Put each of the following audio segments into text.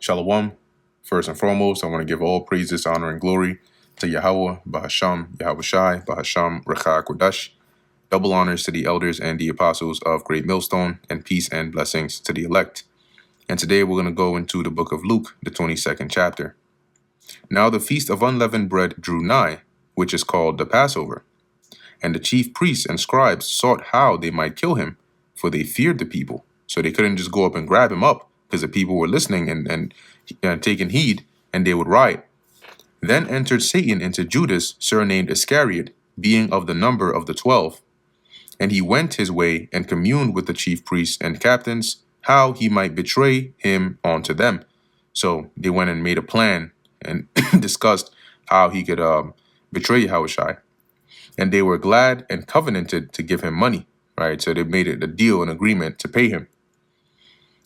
Shalom. First and foremost, I want to give all praises, honor, and glory to Yahweh, Bahasham, Yahweh Shai, Bahasham, Recha Kodash. Double honors to the elders and the apostles of Great Millstone, and peace and blessings to the elect. And today we're going to go into the book of Luke, the 22nd chapter. Now the feast of unleavened bread drew nigh, which is called the Passover. And the chief priests and scribes sought how they might kill him, for they feared the people. So they couldn't just go up and grab him up, because the people were listening and taking heed, and they would riot. Then entered Satan into Judas, surnamed Iscariot, being of the number of the 12. And he went his way and communed with the chief priests and captains, how he might betray him unto them. So they went and made a plan and discussed how he could betray Yahushua. And they were glad and covenanted to give him money, right? So they made it a deal, an agreement to pay him.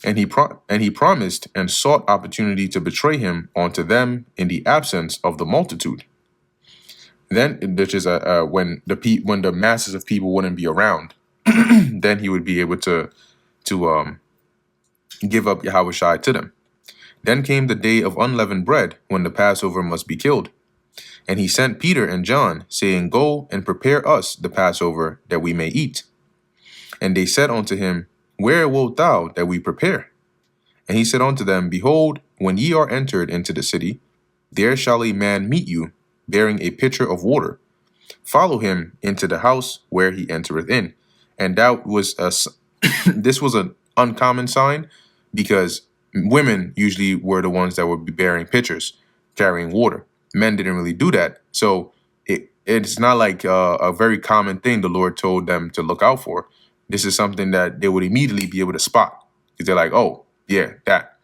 And he promised and sought opportunity to betray him unto them in the absence of the multitude. Then, which is when the masses of people wouldn't be around, then he would be able to give up Yahushua to them. Then came the day of unleavened bread, when the Passover must be killed. And he sent Peter and John, saying, Go and prepare us the Passover, that we may eat. And they said unto him, Where wilt thou that we prepare? And he said unto them, Behold, when ye are entered into the city, there shall a man meet you, bearing a pitcher of water. Follow him into the house where he entereth in. And that was this was an uncommon sign, because women usually were the ones that would be bearing pitchers, carrying water. Men didn't really do that. So it's not like a very common thing the Lord told them to look out for. This is something that they would immediately be able to spot, because they're like, oh, yeah, that.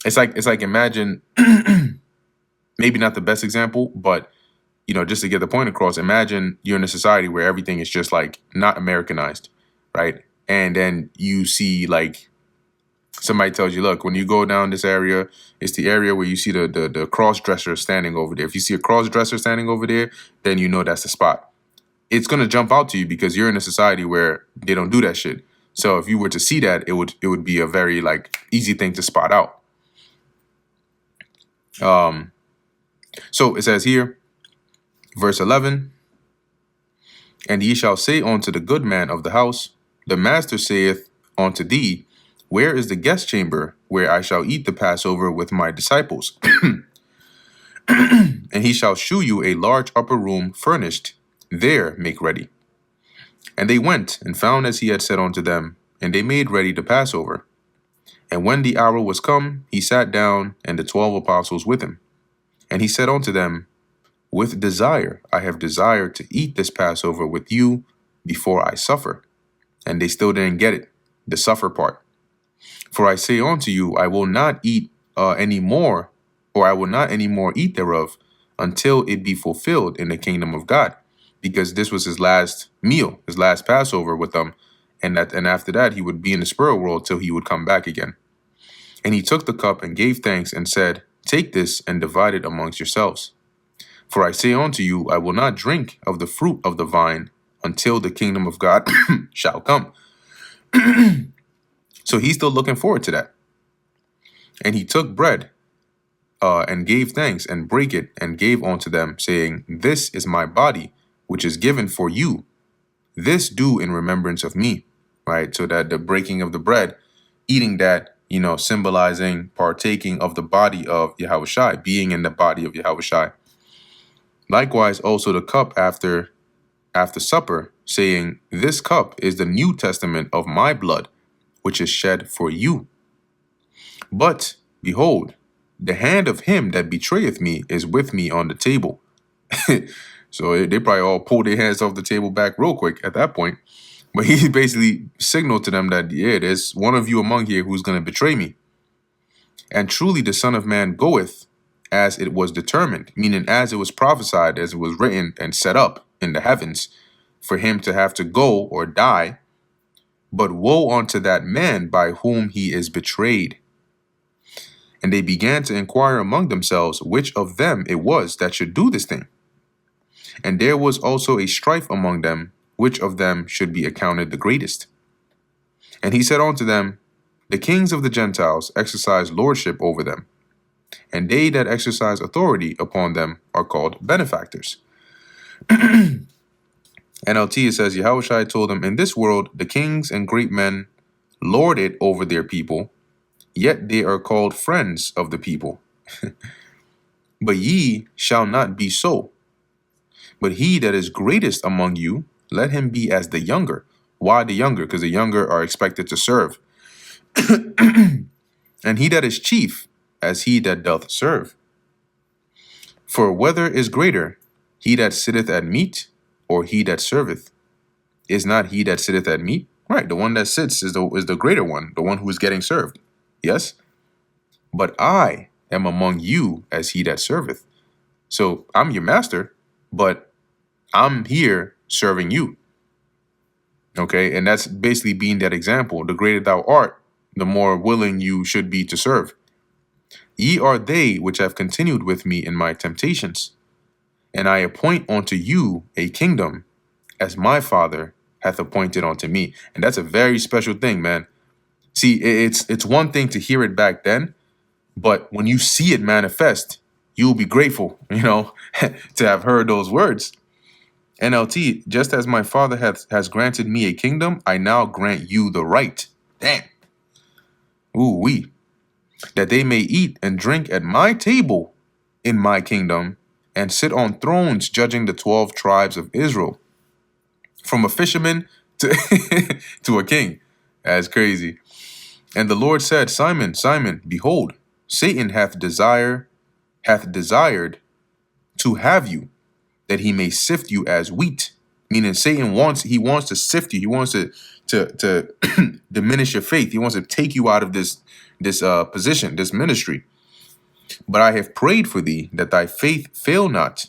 It's like imagine, maybe not the best example, but, just to get the point across, imagine you're in a society where everything is just like not Americanized, right? And then you see like somebody tells you, look, when you go down this area, it's the area where you see the cross-dresser standing over there. If you see a cross-dresser standing over there, then you know that's the spot. It's going to jump out to you because you're in a society where they don't do that shit. So if you were to see that, it would be a very easy thing to spot out. So it says here, verse 11, And ye shall say unto the good man of the house, The master saith unto thee, Where is the guest chamber where I shall eat the Passover with my disciples? And he shall shew you a large upper room furnished. There make ready. And they went and found as he had said unto them, and they made ready the Passover. And when the hour was come, he sat down, and the 12 apostles with him. And he said unto them, With desire I have desired to eat this Passover with you before I suffer. And they still didn't get it, the suffer part. For I say unto you, I will not eat any more, or I will not any more eat thereof, until it be fulfilled in the kingdom of God. Because this was his last meal, his last Passover with them. And after that, he would be in the spirit world till he would come back again. And he took the cup and gave thanks and said, Take this and divide it amongst yourselves. For I say unto you, I will not drink of the fruit of the vine until the kingdom of God shall come. So he's still looking forward to that. And he took bread and gave thanks and brake it and gave unto them, saying, This is my body, which is given for you. This do in remembrance of me. Right? So that the breaking of the bread, eating that, symbolizing partaking of the body of Yahushua, being in the body of Yahushua. Likewise, also the cup after supper, saying, This cup is the New Testament of my blood, which is shed for you. But, behold, the hand of him that betrayeth me is with me on the table. So they probably all pulled their hands off the table back real quick at that point. But he basically signaled to them that, yeah, there's one of you among here who's going to betray me. And truly the Son of Man goeth as it was determined, meaning as it was prophesied, as it was written and set up in the heavens, for him to have to go or die. But woe unto that man by whom he is betrayed. And they began to inquire among themselves which of them it was that should do this thing. And there was also a strife among them, which of them should be accounted the greatest. And he said unto them, The kings of the Gentiles exercise lordship over them, and they that exercise authority upon them are called benefactors. NLT, it says, Yahushua told them, in this world, the kings and great men lord it over their people, yet they are called friends of the people. But ye shall not be so. But he that is greatest among you, let him be as the younger. Why the younger? Because the younger are expected to serve. And he that is chief, as he that doth serve. For whether is greater, he that sitteth at meat, or he that serveth? Is not he that sitteth at meat? Right, the one that sits is the greater one, the one who is getting served. Yes? But I am among you as he that serveth. So I'm your master, but I'm here serving you. Okay, and that's basically being that example. The greater thou art, the more willing you should be to serve. Ye are they which have continued with me in my temptations, and I appoint unto you a kingdom, as my Father hath appointed unto me. And that's a very special thing, man. See, it's one thing to hear it back then, but when you see it manifest, you'll be grateful, to have heard those words. NLT, just as my Father has granted me a kingdom, I now grant you the right. Damn. Ooh-wee. That they may eat and drink at my table in my kingdom, and sit on thrones judging the 12 tribes of Israel. From a fisherman to, to a king. That's crazy. And the Lord said, Simon, Simon, behold, Satan hath desired to have you, that he may sift you as wheat. Meaning Satan wants to sift you. He wants to diminish your faith. He wants to take you out of this position, this ministry. But I have prayed for thee, that thy faith fail not.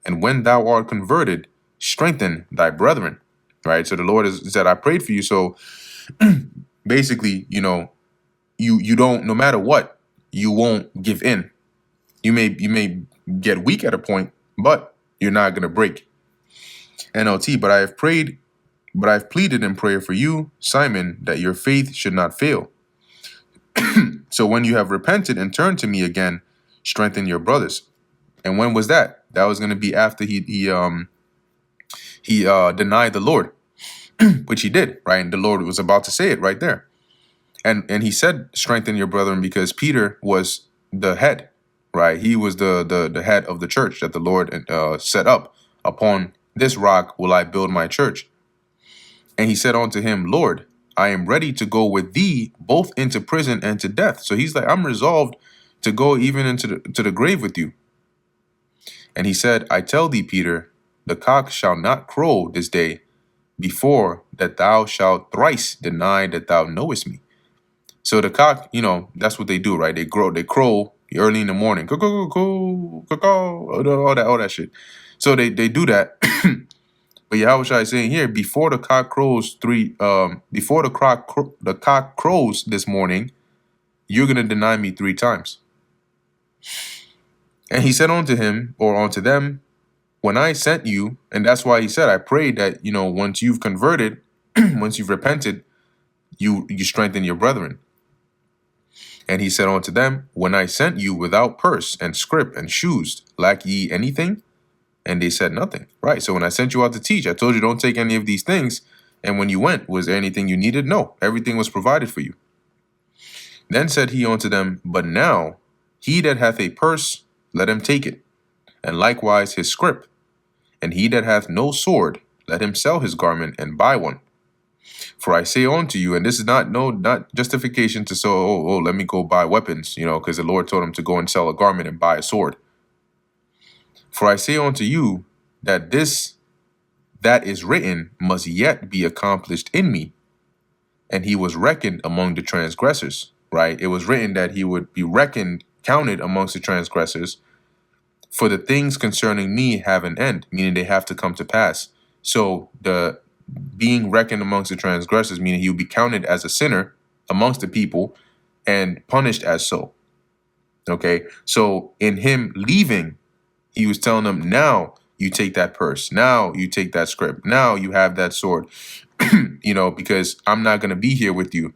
And when thou art converted, strengthen thy brethren. Right? So the Lord has said, I prayed for you. So basically, you don't, no matter what, you won't give in. You may get weak at a point, but you're not going to break. NLT, but I have pleaded in prayer for you, Simon, that your faith should not fail. So when you have repented and turned to me again, strengthen your brothers. And when was that? That was going to be after he denied the Lord, which he did, right? And the Lord was about to say it right there. And he said, strengthen your brethren, because Peter was the head, right? He was the head of the church that the Lord set up. Upon this rock will I build my church. And he said unto him, Lord, I am ready to go with thee both into prison and to death. So he's like, I'm resolved to go even into the grave with you. And he said, I tell thee, Peter, the cock shall not crow this day before that thou shalt thrice deny that thou knowest me. So the cock, that's what they do, right? They crow early in the morning. All that shit. So they do that. But Yahushua is saying here, before the cock crows the cock crows this morning, you're gonna deny me 3 times. And he said unto him, or unto them, when I sent you, and that's why he said, I prayed that, once you've converted, once you've repented, you strengthen your brethren. And he said unto them, when I sent you without purse and scrip and shoes, lack ye anything? And they said nothing. Right. So when I sent you out to teach, I told you don't take any of these things. And when you went, was there anything you needed? No, everything was provided for you. Then said he unto them, but now he that hath a purse, let him take it, and likewise his scrip. And he that hath no sword, let him sell his garment and buy one. For I say unto you, and this is not justification to say, let me go buy weapons, because the Lord told him to go and sell a garment and buy a sword. For I say unto you that that is written must yet be accomplished in me. And he was reckoned among the transgressors, right? It was written that he would be counted amongst the transgressors. For the things concerning me have an end, meaning they have to come to pass. So the being reckoned amongst the transgressors, meaning he would be counted as a sinner amongst the people and punished as so. Okay, so in him leaving, he was telling them, now you take that purse. Now you take that scrip. Now you have that sword, because I'm not going to be here with you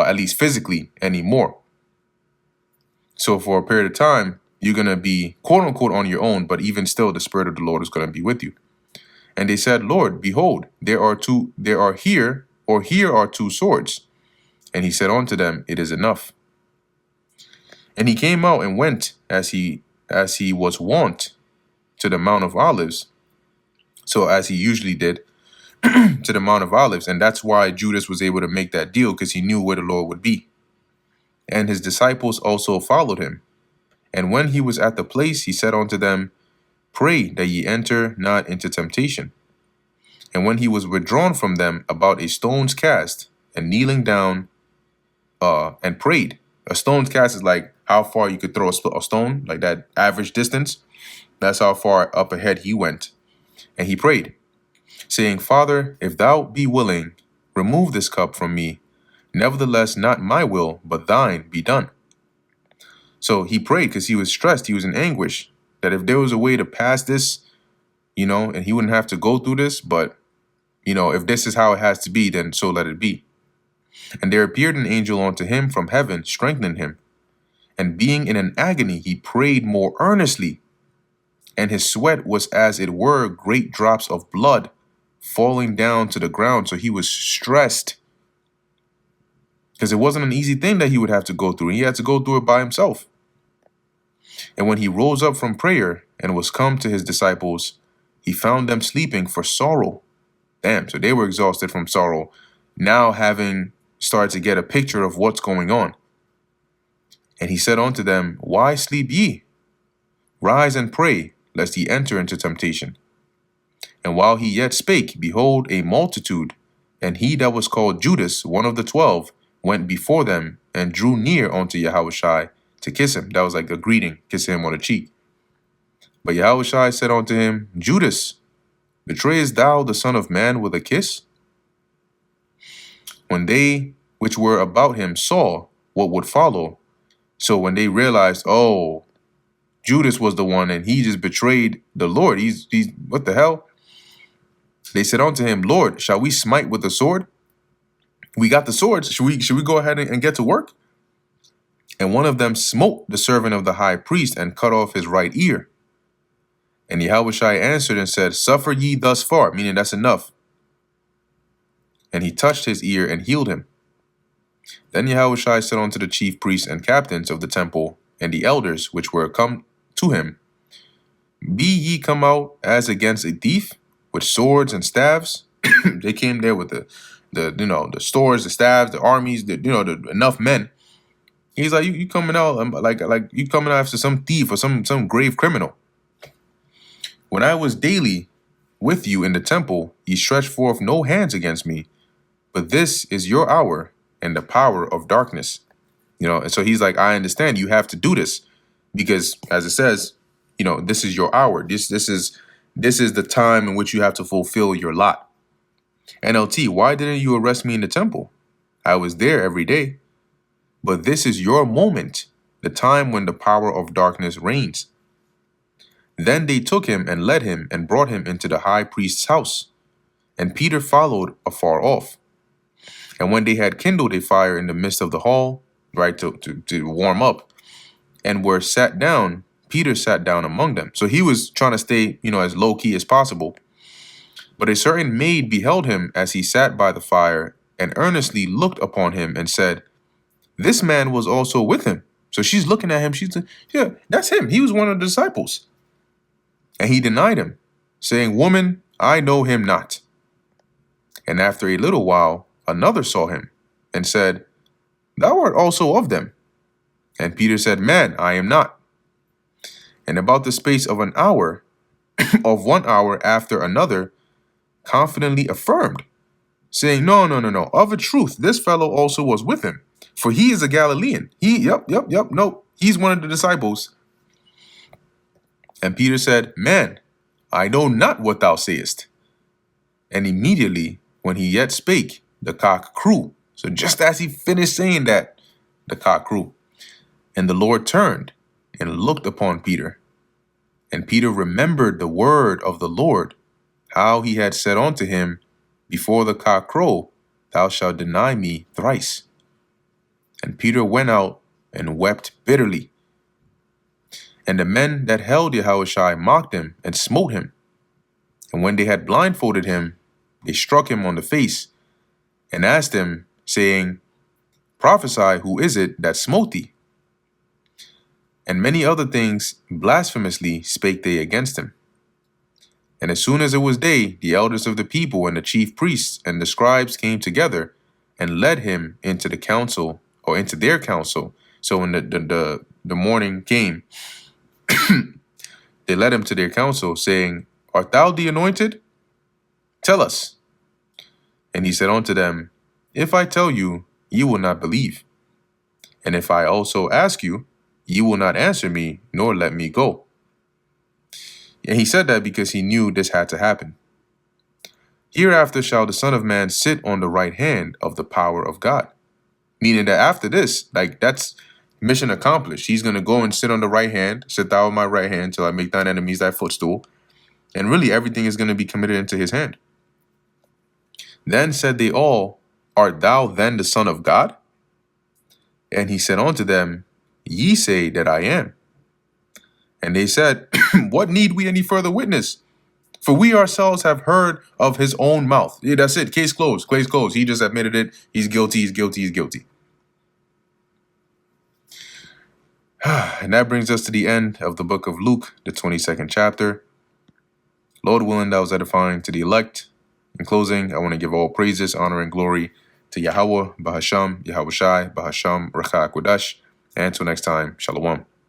at least physically, anymore. So for a period of time, you're going to be quote unquote on your own, but even still, the Spirit of the Lord is going to be with you. And they said, Lord, behold, here are two swords. And he said unto them, it is enough. And he came out and went as he was wont to the Mount of Olives. So as he usually did to the Mount of Olives. And that's why Judas was able to make that deal, because he knew where the Lord would be. And his disciples also followed him. And when he was at the place, he said unto them, pray that ye enter not into temptation. And when he was withdrawn from them about a stone's cast, and kneeling down, and prayed. A stone's cast is like how far you could throw a stone, like that average distance. That's how far up ahead he went. And he prayed, saying, Father, if thou be willing, remove this cup from me. Nevertheless, not my will, but thine be done. So he prayed because he was stressed. He was in anguish that if there was a way to pass this, and he wouldn't have to go through this, but, if this is how it has to be, then so let it be. And there appeared an angel unto him from heaven, strengthening him. And being in an agony, he prayed more earnestly. And his sweat was as it were great drops of blood falling down to the ground. So he was stressed, because it wasn't an easy thing that he would have to go through. He had to go through it by himself. And when he rose up from prayer and was come to his disciples, he found them sleeping for sorrow. Damn, so they were exhausted from sorrow, now having started to get a picture of what's going on. And he said unto them, why sleep ye? Rise and pray, lest ye enter into temptation. And while he yet spake, behold, a multitude, and he that was called Judas, one of the 12, went before them, and drew near unto Yahushua to kiss him. That was like a greeting, kissing him on the cheek. But Yahushua said unto him, Judas, betrayest thou the Son of Man with a kiss? When they which were about him saw what would follow, so when they realized, oh, Judas was the one and he just betrayed the Lord, he's what the hell? They said unto him, Lord, shall we smite with the sword? We got the swords. Should we go ahead and get to work? And one of them smote the servant of the high priest and cut off his right ear. And Yahushua answered and said, suffer ye thus far, meaning that's enough. And he touched his ear and healed him. Then Yahushua said unto the chief priests and captains of the temple and the elders which were come to him, be ye come out as against a thief with swords and staves? They came there with the swords, the staves, the armies, enough men. He's like, you coming out like you coming out after some thief or some grave criminal. When I was daily with you in the temple, ye stretched forth no hands against me, but this is your hour and the power of darkness. And so he's like, I understand you have to do this because, as it says, this is your hour. This is the time in which you have to fulfill your lot. NLT, why didn't you arrest me in the temple? I was there every day. But this is your moment, the time when the power of darkness reigns. Then they took him and led him and brought him into the high priest's house. And Peter followed afar off. And when they had kindled a fire in the midst of the hall, right, to warm up, and were sat down, Peter sat down among them. So he was trying to stay, as low-key as possible. But a certain maid beheld him as he sat by the fire, and earnestly looked upon him and said, this man was also with him. So she's looking at him. She's like, yeah, that's him. He was one of the disciples. And he denied him, saying, woman, I know him not. And after a little while, another saw him and said, thou art also of them. And Peter said, man, I am not. And about the space of an hour, of 1 hour after another, confidently affirmed, saying, no, of a truth, this fellow also was with him. For he is a Galilean. No, he's one of the disciples. And Peter said, man, I know not what thou sayest. And immediately, when he yet spake, the cock crew. So just as he finished saying that, the cock crew. And the Lord turned and looked upon Peter. And Peter remembered the word of the Lord, how he had said unto him, before the cock crow, thou shalt deny me thrice. And Peter went out and wept bitterly. And the men that held Yahushua mocked him and smote him. And when they had blindfolded him, they struck him on the face and asked him, saying, Prophesy, who is it that smote thee? And many other things blasphemously spake they against him. And as soon as it was day, the elders of the people and the chief priests and the scribes came together and led him into the council, or into their council. So when the morning came, they led him to their council, saying, Art thou the anointed? Tell us. And he said unto them, If I tell you, you will not believe. And if I also ask you, you will not answer me, nor let me go. And he said that because he knew this had to happen. Hereafter shall the Son of Man sit on the right hand of the power of God. Meaning that after this, like, that's mission accomplished. He's going to go and sit on the right hand, sit thou on my right hand till I make thine enemies thy footstool. And really everything is going to be committed into his hand. Then said they all, Art thou then the Son of God? And he said unto them, Ye say that I am. And they said, What need we any further witness? For we ourselves have heard of his own mouth. Yeah, that's it. Case closed. Case closed. He just admitted it. He's guilty. He's guilty. He's guilty. And that brings us to the end of the book of Luke, the 22nd chapter. Lord willing, that was edifying to the elect. In closing, I want to give all praises, honor, and glory to Yahweh, Bahasham, Yahushai, Bahasham, Racha Kodash. And until next time, Shalom.